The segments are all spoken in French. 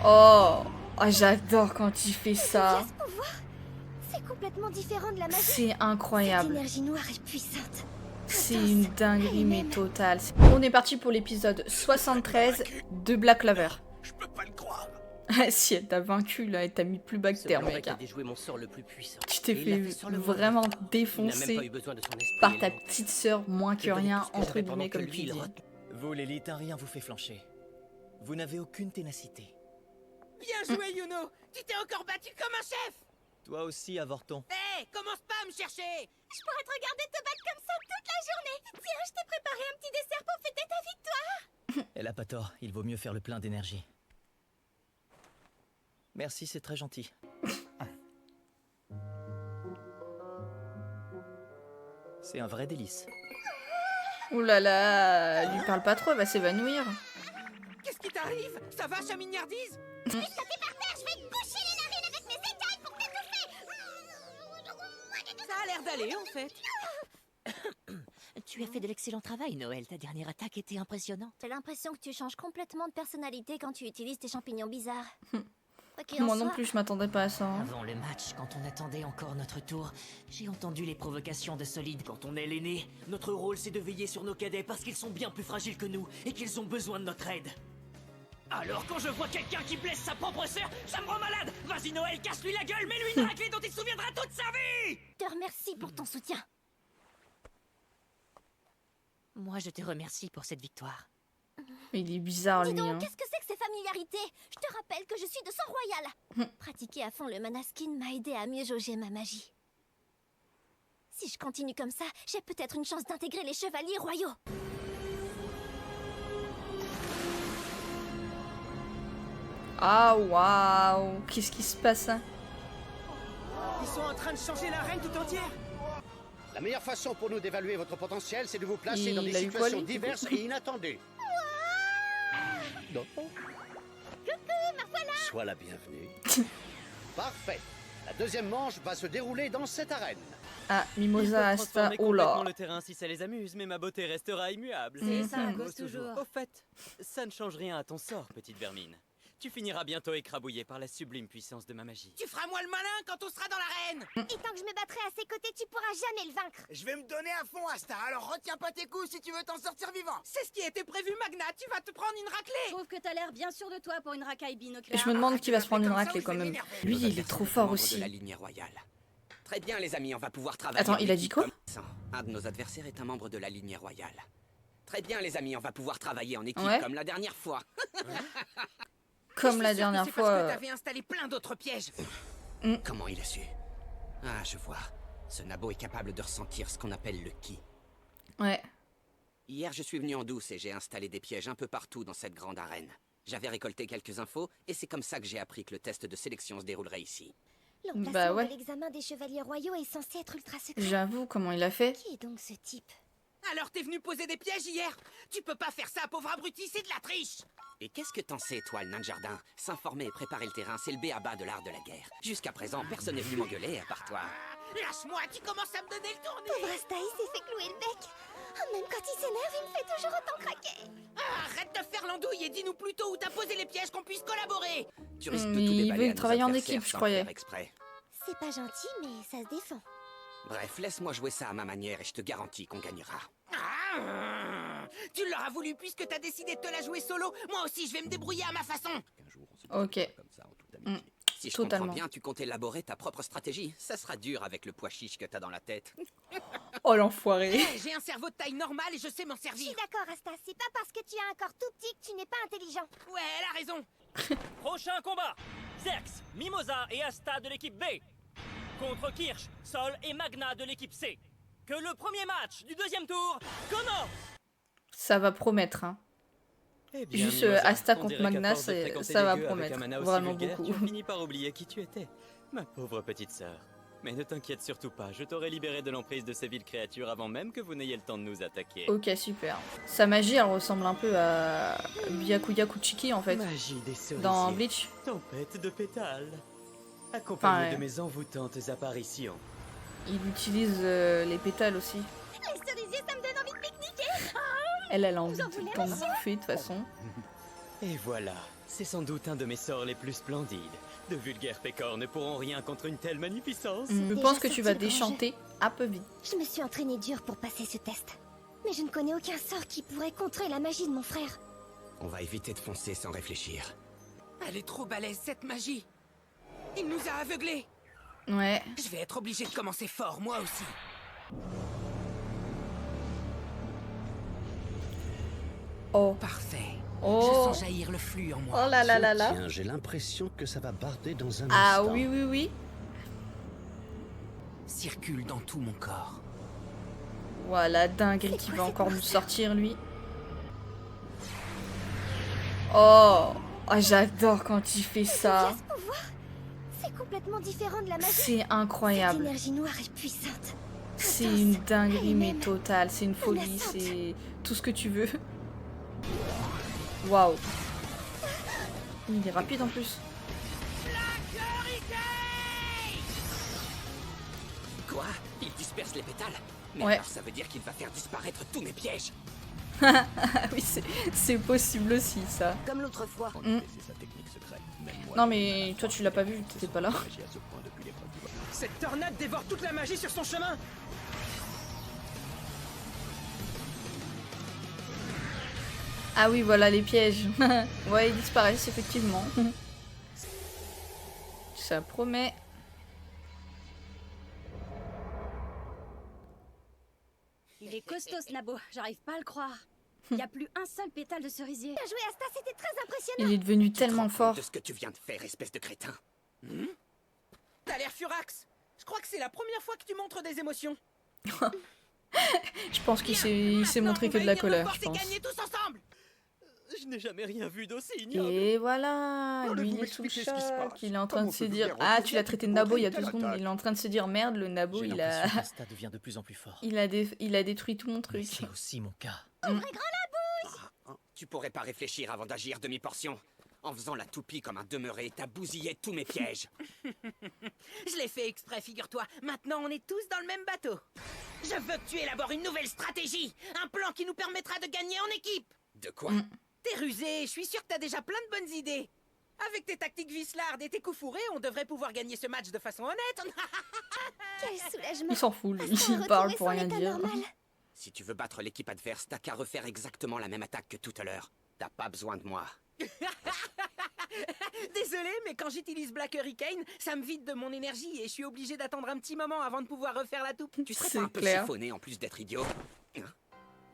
Oh, oh, j'adore quand il fait ça. Juste pour voir. C'est complètement différent de la magie. C'est Cette incroyable. énergie noire est puissante. C'est Intense. une dinguerie mais totale. On est parti pour l'épisode 73 de Black Clover. Je peux pas le croire. Si elle t'a vaincu là, elle t'a mis plus bas que Ce terre, blanc-bec mec. a déjoué mon sort le plus puissant. Tu t'es Et il l'a fait sur le vraiment moment. Il n'a même pas défoncer eu besoin de son esprit par ta élémentaire. petite sœur moins que Je connais rien, tout ce que entre j'avais pendant guillemets, que comme lui, tu il dis. Vous, l'élite, un rien vous fait flancher. Vous n'avez aucune ténacité. Bien joué, Yuno. Tu t'es encore battu comme un chef. Toi aussi, avorton. Hé, commence pas à me chercher. Je pourrais te regarder te battre comme ça toute la journée. Tiens, je t'ai préparé un petit dessert pour fêter ta victoire. Elle a pas tort, il vaut mieux faire le plein d'énergie. Merci, c'est très gentil. C'est un vrai délice. Ouh là là, lui parle pas trop, elle va s'évanouir. Qu'est-ce qui t'arrive? Ça va, chamignardise? Je vais sauter par terre, je vais te boucher les narines avec mes écailles pour t'étouffer. Ça a l'air d'aller, en fait. Tu as fait de l'excellent travail, Noël. Ta dernière attaque était impressionnante. J'ai l'impression que tu changes complètement de personnalité quand tu utilises tes champignons bizarres. Quoi qu'il en Moi non soit, plus, je m'attendais pas à ça. hein. Avant le match, quand on attendait encore notre tour, j'ai entendu les provocations de Solide. Quand on est l'aîné, notre rôle c'est de veiller sur nos cadets parce qu'ils sont bien plus fragiles que nous et qu'ils ont besoin de notre aide. Alors quand je vois quelqu'un qui blesse sa propre sœur, ça me rend malade. Vas-y Noël, casse-lui la gueule, mets-lui une raclée dont il se souviendra toute sa vie. je te remercie pour ton soutien. Moi je te remercie pour cette victoire. Il est bizarre, Dis lui. donc, hein. qu'est-ce que c'est que ces familiarités? Je te rappelle que je suis de sang royal. Pratiquer à fond le manaskin m'a aidé à mieux jauger ma magie. Si je continue comme ça, j'ai peut-être une chance d'intégrer les chevaliers royaux. Ah, waouh. Qu'est-ce qui se passe hein? Ils sont en train de changer l'arène tout entière. La meilleure façon pour nous d'évaluer votre potentiel, c'est de vous placer Il dans des a eu quoi, situations lui diverses et inattendues. Non. Coucou, me voilà. Sois la bienvenue. Parfait. La deuxième manche va se dérouler dans cette arène. Ah, Mimosa, Asta, oh là. le terrain si ça les amuse, mais ma beauté restera immuable. C'est ça, à cause toujours. Au fait, ça ne change rien à ton sort, petite vermine. Tu finiras bientôt écrabouillé par la sublime puissance de ma magie. Tu feras moi le malin quand on sera dans l'arène. Et tant que je me battrai à ses côtés, tu pourras jamais le vaincre. Je vais me donner à fond, Asta, alors retiens pas tes coups si tu veux t'en sortir vivant. C'est ce qui était prévu, Magna, tu vas te prendre une Je raclée. trouve que t'as l'air bien sûr de toi pour une racaille binoculaire. Je me demande qui va se prendre une Comme ça, raclée vous quand allez même. m'énerver. Lui, il est trop fort De aussi. la lignée royale. Très bien les amis, on va pouvoir travailler. Attends, en il a dit équipe quoi? comme- Un de nos adversaires est un membre de la lignée royale. Très bien les amis, on va pouvoir travailler en équipe Ouais. comme la dernière fois. Comme Je la suis sûr que dernière c'est fois. parce que t'avais installé plein d'autres pièges. Comment il a su? Ah, je vois. Ce nabo est capable de ressentir ce qu'on appelle le ki. Ouais. Hier, je suis venu en douce et j'ai installé des pièges un peu partout dans cette grande arène. J'avais récolté quelques infos et c'est comme ça que j'ai appris que le test de sélection se déroulerait ici. L'emplacement Bah ouais. de l'examen des chevaliers royaux est censé être ultra secret. J'avoue, comment il a fait? Qui est donc ce type? Alors t'es venu poser des pièges hier. Tu peux pas faire ça, pauvre abruti, c'est de la triche. Et qu'est-ce que t'en sais, toi, le nain de jardin? S'informer et préparer le terrain, c'est le b.a.-ba de l'art de la guerre. Jusqu'à présent, personne n'est venu m'engueuler à part toi. Lâche-moi, tu commences à me donner le tournis. Pauvre Asta, il s'est fait clouer le bec. Oh, même quand il s'énerve, il me fait toujours autant craquer. Arrête de faire l'andouille et dis-nous plutôt où t'as posé les pièges qu'on puisse collaborer. Tu risques de Mais tout il déballer veut à nos travailler en adversaires équipe, je sans croyais. faire exprès. C'est pas gentil, mais ça se défend. Bref, laisse-moi jouer ça à ma manière et je te garantis qu'on gagnera. Ah, tu l'auras voulu puisque t'as décidé de te la jouer solo. Moi aussi, je vais me débrouiller à ma façon. Ok. Si je Totalement. comprends bien, tu comptes élaborer ta propre stratégie. Ça sera dur avec le pois chiche que t'as dans la tête. Oh l'enfoiré. Hey, j'ai un cerveau de taille normale et je sais m'en Je servir. suis d'accord, Asta. C'est pas parce que tu as un corps tout petit que tu n'es pas intelligent. Ouais, elle a raison. Prochain combat, Zerx, Mimosa et Asta de l'équipe B contre Kirsch, Sol et Magna de l'équipe C. Que le premier match du deuxième tour commence. Ça va promettre, hein. Eh bien, Juste Mimosa, Asta on contre dirait qu'à Magna, force de fréquenter ça va les gueux avec promettre. un mana aussi Vraiment vulgaire, beaucoup. Tu as fini par oublier qui tu étais, ma pauvre petite sœur. Mais ne t'inquiète surtout pas, je t'aurai libéré de l'emprise de ces villes créatures avant même que vous n'ayez le temps de nous attaquer. Ok, super. Sa magie, elle ressemble un peu à Byakuya Kuchiki, en fait. Magie des cerisiers. Dans Bleach. Tempête de pétales. Accompagné Enfin, de mes envoûtantes apparitions. Il utilise les pétales aussi. Les cerisiers, ça me donne envie de pique-niquer. Elle a envie J'en de voulais t'en bouffer de toute façon. Et voilà, C'est sans doute un de mes sorts les plus splendides. De vulgaires pécores ne pourront rien contre une telle magnificence. Je pense que tu vas déchanter un peu vite. Je me suis entraînée dur pour passer ce test. Mais je ne connais aucun sort qui pourrait contrer la magie de mon frère. On va éviter de foncer sans réfléchir. Elle est trop balèze, cette magie. Il nous a aveuglés. Ouais. Je vais être obligé de commencer fort, moi aussi. Oh. Parfait. Oh. Je sens jaillir le flux en moi. Oh là là là là. Tiens, j'ai l'impression que ça va barder dans un Ah instant. oui, oui, oui. Circule dans tout mon corps. Voilà, dinguerie qui va encore nous sortir, lui. Oh, oh, j'adore quand il fait ça. Ce pouvoir, c'est complètement différent de la magie. C'est Cette incroyable. énergie noire est puissante. C'est une dinguerie, mais totale. C'est une folie, c'est tout ce que tu veux. Waouh. Il est rapide en plus. Quoi? Il disperse les pétales? Mais Ouais. alors ça veut dire qu'il va faire disparaître tous mes pièges. Ah oui, c'est possible aussi, ça. Comme l'autre fois. Non, mais toi, tu l'as pas vu, t'étais pas là. Cette tornade dévore toute la magie sur son chemin. Ah oui, voilà les pièges. Ouais, ils disparaissent, effectivement. Ça promet. Il est costaud ce nabo, j'arrive pas à le croire. Y a plus un seul pétale de cerisier. Bien joué, Asta, c'était très impressionnant. Il est devenu Tu te tellement rends compte fort. de ce que tu viens de faire, espèce de crétin. T'as l'air furax. Je crois que c'est la première fois que tu montres des émotions. Je pense qu'il s'est montré que de la colère, je pense. Gagner tous ensemble. Je n'ai jamais rien vu d'aussi ignoble. Et voilà, lui il est sous le choc, il est en train de se dire... Ah, tu l'as traité de nabo il y a 2 secondes, il est en train de se dire merde, le nabo J'ai il a... l'impression qu'Asta devient de plus en plus fort. il a détruit tout mon Mais truc. c'est aussi mon cas. Tu pourrais pas réfléchir avant d'agir, demi-portion. En faisant la toupie comme un demeuré, t'as bousillé tous mes pièges. Je l'ai fait exprès, figure-toi. Maintenant, on est tous dans le même bateau. Je veux que tu élabores une nouvelle stratégie. Un plan qui nous permettra de gagner en équipe. De quoi? T'es rusé, je suis sûr que t'as déjà plein de bonnes idées. Avec tes tactiques vislardes et tes coups fourrés, on devrait pouvoir gagner ce match de façon honnête. Quel soulagement. Il s'en fout, lui, Asta a il parle retrouvé pour son rien état dire. normal. Si tu veux battre l'équipe adverse, t'as qu'à refaire exactement la même attaque que tout à l'heure. T'as pas besoin de moi. Désolé, mais quand j'utilise Black Hurricane, ça me vide de mon énergie et je suis obligé d'attendre un petit moment avant de pouvoir refaire la toupe. Tu serais C'est pas un peu clair. chiffonné en plus d'être idiot?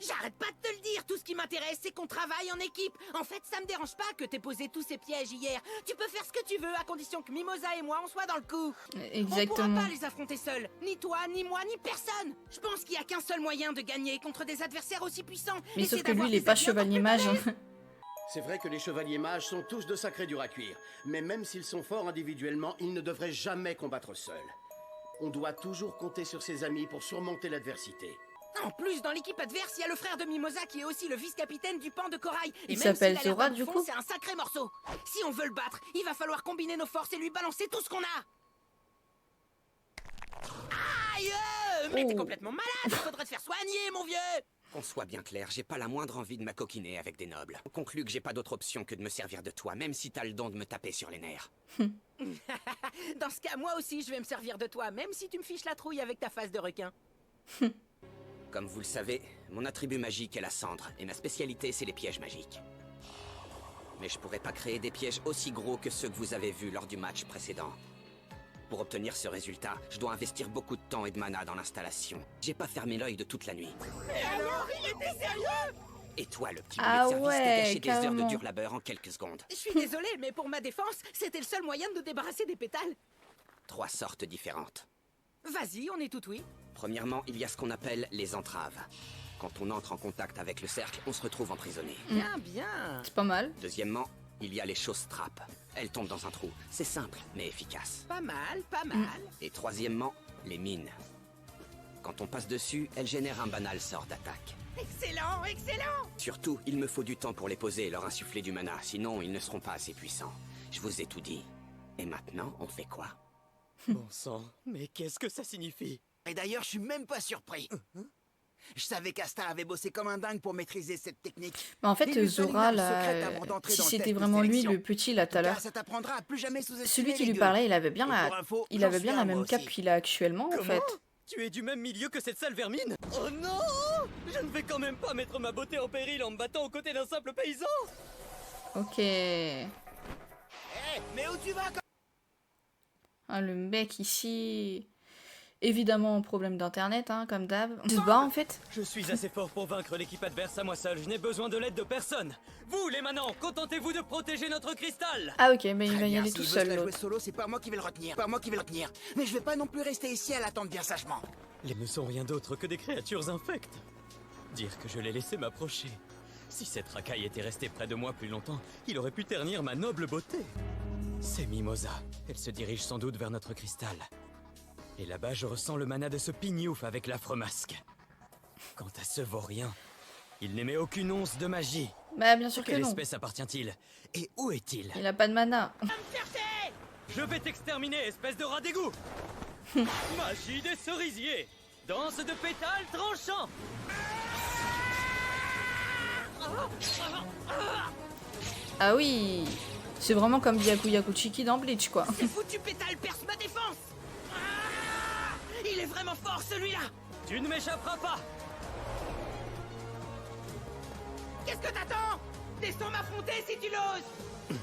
J'arrête pas de te le dire, tout ce qui m'intéresse c'est qu'on travaille en équipe. En fait, ça me dérange pas que t'aies posé tous ces pièges hier. Tu peux faire ce que tu veux à condition que Mimosa et moi on soit dans le coup. On Exactement. pourra pas les affronter seuls. Ni toi, ni moi, ni personne. Je pense qu'il y a qu'un seul moyen de gagner contre des adversaires aussi puissants. Mais et sauf c'est que lui, d'avoir il est des pas alliés chevalier encore plus mage. balèzes. C'est vrai que les chevaliers mages sont tous de sacrés durs à cuire. Mais même s'ils sont forts individuellement, ils ne devraient jamais combattre seuls. On doit toujours compter sur ses amis pour surmonter l'adversité. En plus, dans l'équipe adverse, il y a le frère de Mimosa qui est aussi le vice-capitaine du pan de corail. Et Il même s'appelle s'il a l'air Zora, d'un du bouffon, coup c'est un sacré morceau. Si on veut le battre, il va falloir combiner nos forces et lui balancer tout ce qu'on a. Aïe! Mais t'es Oh. complètement malade, il faudrait te faire soigner, mon vieux. Qu'on soit bien clair, j'ai pas la moindre envie de m'acoquiner avec des nobles. On conclut que j'ai pas d'autre option que de me servir de toi, même si t'as le don de me taper sur les nerfs. Dans ce cas, moi aussi, je vais me servir de toi, même si tu me fiches la trouille avec ta face de requin. Comme vous le savez, mon attribut magique est la cendre, et ma spécialité c'est les pièges magiques. Mais je pourrais pas créer des pièges aussi gros que ceux que vous avez vus lors du match précédent. Pour obtenir ce résultat, je dois investir beaucoup de temps et de mana dans l'installation. J'ai pas fermé l'œil de toute la nuit. Alors, il était sérieux? Et toi, le petit Ah boulet de service, t'as ouais, gâché des heures de carrément. dur labeur en quelques secondes. Je suis désolé, mais pour ma défense, c'était le seul moyen de nous débarrasser des pétales. 3 sortes différentes. Vas-y, on est tout oui. Premièrement, il y a ce qu'on appelle les entraves. Quand on entre en contact avec le cercle, on se retrouve emprisonné. Bien, bien. C'est pas mal. Deuxièmement, il y a les choses trappes. Elles tombent dans un trou. C'est simple, mais efficace. Pas mal, pas mal. Et troisièmement, les mines. Quand on passe dessus, elles génèrent un banal sort d'attaque. Excellent, excellent. Surtout, il me faut du temps pour les poser et leur insuffler du mana, sinon ils ne seront pas assez puissants. Je vous ai tout dit. Et maintenant, on fait quoi? Bon sang, mais qu'est-ce que ça signifie? Et d'ailleurs, je suis même pas surpris. Je savais qu'Asta avait bossé comme un dingue pour maîtriser cette technique. Mais en fait, Il lui fallait une Zora, arme là, secrète avant d'entrer si dans le c'était test de vraiment lui, sélection. le petit, là, tout à En tout cas, l'heure, ça t'apprendra à plus jamais sous-estimer celui qui les lui gueux. parlait, il avait bien Et la... pour info, Il j'en avait suis bien un, la moi même cape aussi. qu'il a actuellement, en Comment? fait. Tu es du même milieu que cette sale vermine? Oh non! Je ne vais quand même pas mettre ma beauté en péril en me battant aux côtés d'un simple paysan! Ok. Eh, mais où tu vas? Ah, le mec ici... Évidemment, problème d'internet, hein, comme d'hab. Il se bat, en fait. Je suis assez fort pour vaincre l'équipe adverse à moi seul, je n'ai besoin de l'aide de personne! Vous, les manants, contentez-vous de protéger notre cristal! Ah ok, mais il Très va y bien, aller s'il tout veut seul, se la jouer l'autre. solo, c'est pas moi qui vais le retenir. Pas moi qui vais le retenir. Mais je vais pas non plus rester ici à l'attendre bien sagement. Les ne sont rien d'autre que des créatures infectes. Dire que je l'ai laissé m'approcher. Si cette racaille était restée près de moi plus longtemps, il aurait pu ternir ma noble beauté. C'est Mimosa. Elle se dirige sans doute vers notre cristal. Et là-bas, je ressens le mana de ce pignouf avec l'affreux masque. Quant à ce vaurien, il n'émet aucune once de magie. Bah, bien sûr que Quelle non. espèce appartient-il? Et où est-il? Il a pas de mana. Je vais t'exterminer, espèce de rat d'égout! Magie des cerisiers! Danse de pétales tranchants! Ah oui. C'est vraiment comme Byaku Yakuchiki dans Bleach, quoi. Ces foutus pétales percent ma défense. Ah, il est vraiment fort celui-là. Tu ne m'échapperas pas! Qu'est-ce que t'attends? Descends m'affronter si tu l'oses.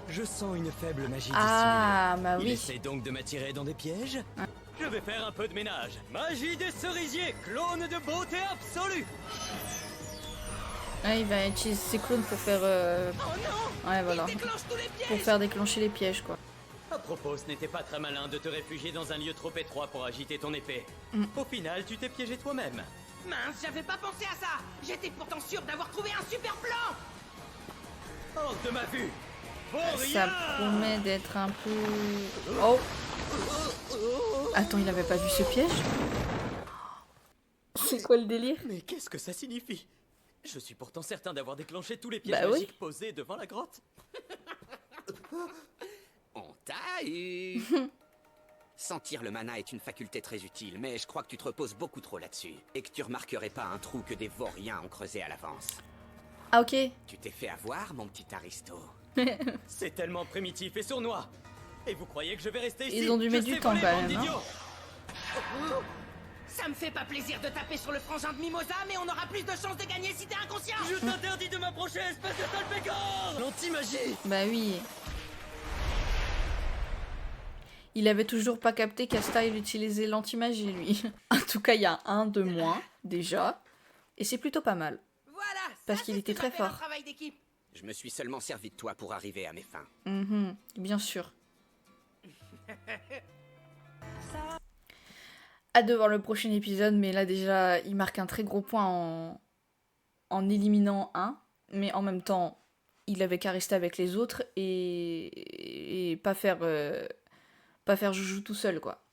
Je sens une faible magie Ah, dissimulée. bah Il oui. essaie donc de m'attirer dans des pièges? Je vais faire un peu de ménage. Magie des cerisiers, clone de beauté absolue! Ouais, il va utiliser ses clones pour faire... Oh non. Ouais, voilà. Il déclenche tous les pièges. Pour faire déclencher les pièges, quoi. À propos, ce n'était pas très malin de te réfugier dans un lieu trop étroit pour agiter ton épée. Au final, tu t'es piégé toi-même. Mince, j'avais pas pensé à ça. J'étais pourtant sûr d'avoir trouvé un super plan. Hors de ma vue! Ça promet d'être un peu... Oh. Attends, il avait pas vu ce piège? C'est quoi le délire? Mais qu'est-ce que ça signifie? Je suis pourtant certain d'avoir déclenché tous les pièges Bah oui. magiques posés devant la grotte. On t'a eu. Sentir le mana est une faculté très utile, mais je crois que tu te reposes beaucoup trop là-dessus. Et que tu remarquerais pas un trou que des vauriens ont creusé à l'avance. Ah ok. Tu t'es fait avoir, mon petit aristo. C'est tellement primitif et sournois. Et vous croyez que je vais rester ici? Ils ont dû mettre du temps, voler, quand bande même, hein. d'idiots. Ça me fait pas plaisir de taper sur le frangin de Mimosa, mais on aura plus de chances de gagner si t'es inconscient. Je t'interdis de m'approcher, espèce de sale pécore! L'anti-magie! Bah oui. Il avait toujours pas capté qu'Asta il utilisait l'anti-magie, lui. En tout cas, il y a un de moins, déjà. Et c'est plutôt pas mal. Voilà. Parce ça, qu'il c'est était ce qu'on très appelle un fort. travail d'équipe. Je me suis seulement servi de toi pour arriver à mes fins. Mhm, bien sûr. Hâte de voir le prochain épisode, mais là déjà, il marque un très gros point en éliminant un, mais en même temps, il avait qu'à rester avec les autres et pas faire joujou tout seul, quoi.